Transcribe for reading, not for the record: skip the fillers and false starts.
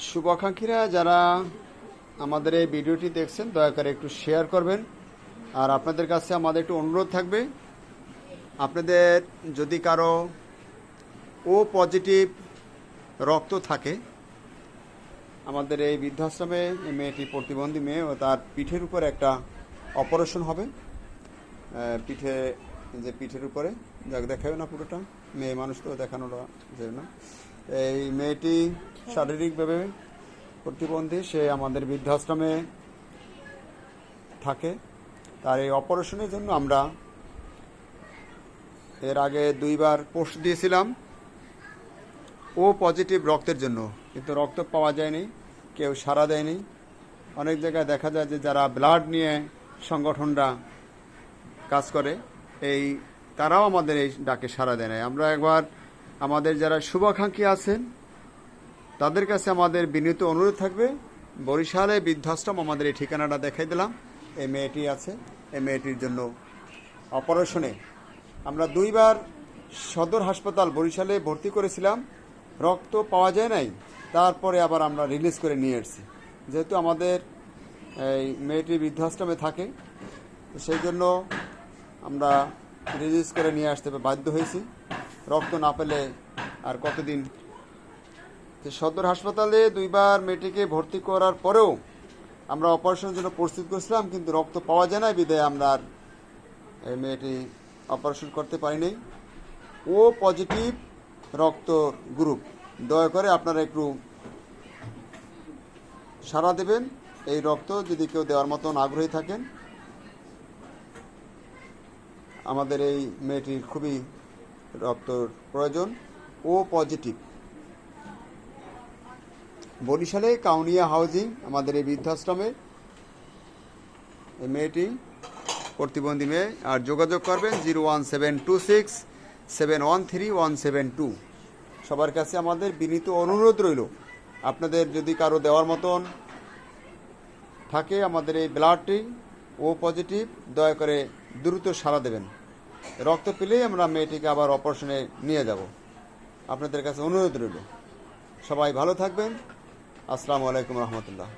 শুভাকাঙ্ক্ষীরা যারা আমাদের এই ভিডিওটি দেখছেন দয়া করে একটু শেয়ার করবেন। আর আপনাদের কাছে আমাদের একটু অনুরোধ থাকবে, আপনাদের যদি কারো ও পজিটিভ রক্ত থাকে, আমাদের এই বৃদ্ধাশ্রমে এই মেয়েটি প্রতিবন্ধী মেয়ে, ও তার পিঠের উপরে একটা অপারেশন হবে। পিঠের উপরে দেখাবে না পুরোটা, মেয়ে মানুষ তো দেখানো যাবে না। এই মেয়েটি শারীরিকভাবে প্রতিবন্ধী, সে আমাদের বৃদ্ধাশ্রমে থাকে। তার এই অপারেশনের জন্য আমরা এর আগে 2বার পোস্ট দিয়েছিলাম ও পজিটিভ রক্তের জন্য, কিন্তু রক্ত পাওয়া যায়নি, কেউ সাড়া দেয়নি। অনেক জায়গায় দেখা যায় যে যারা ব্লাড নিয়ে সংগঠনরা কাজ করে, তারাও আমাদের এই ডাকে সাড়া দেয় না। আমরা একবার আমাদের যারা শুভাকাঙ্ক্ষী আছেন তাদের কাছে আমাদের বিনীত অনুরোধ থাকবে, বরিশালে বৃদ্ধাশ্রম আমাদের এই ঠিকানাটা দেখাই দিলাম। এই মেয়েটি আছে, এই মেয়েটির জন্য অপারেশনে আমরা 2বার সদর হাসপাতাল বরিশালে ভর্তি করেছিলাম, রক্ত পাওয়া যায় নাই। তারপরে আবার আমরা রিলিজ করে নিয়ে এসেছি, যেহেতু আমাদের এই মেয়েটি বৃদ্ধাশ্রমে থাকে, সেই জন্য আমরা রিলিজ করে নিয়ে আসতে বাধ্য হয়েছি। রক্ত না পেলে আর কতদিন। সদর হাসপাতালে 2বার মেয়েটিকে ভর্তি করার পরেও আমরা অপারেশনের জন্য প্রস্তুত করেছিলাম, কিন্তু রক্ত পাওয়া যায় না, বিধায় আমরা আর এই মেয়েটি অপারেশন করতে পারিনি। ও পজিটিভ রক্ত গ্রুপ, দয়া করে আপনারা একটু সাড়া দেবেন। এই রক্ত যদি কেউ দেওয়ার মতন আগ্রহী থাকেন, আমাদের এই মেয়েটির খুবই রক্তর প্রয়োজন। ও পজিটিভ বরিশালে কাউনিয়া হাউজিং আমাদের এই বৃদ্ধাশ্রমে এই মেয়েটি প্রতিবন্ধী মেয়ে। আর যোগাযোগ করবেন 01726713172। সবার কাছে আমাদের বিনীত অনুরোধ রইল, আপনাদের যদি কারো দেওয়ার মতন থাকে আমাদের এই ব্লাডটি ও পজিটিভ, দয়া করে দ্রুত সাড়া দেবেন। রক্ত পেলেই আমরা মেয়েটিকে আবার অপারেশনে নিয়ে যাব। আপনাদের কাছে অনুরোধ রইল। সবাই ভালো থাকবেন। আসসালামু আলাইকুম রহমতুল্লাহ।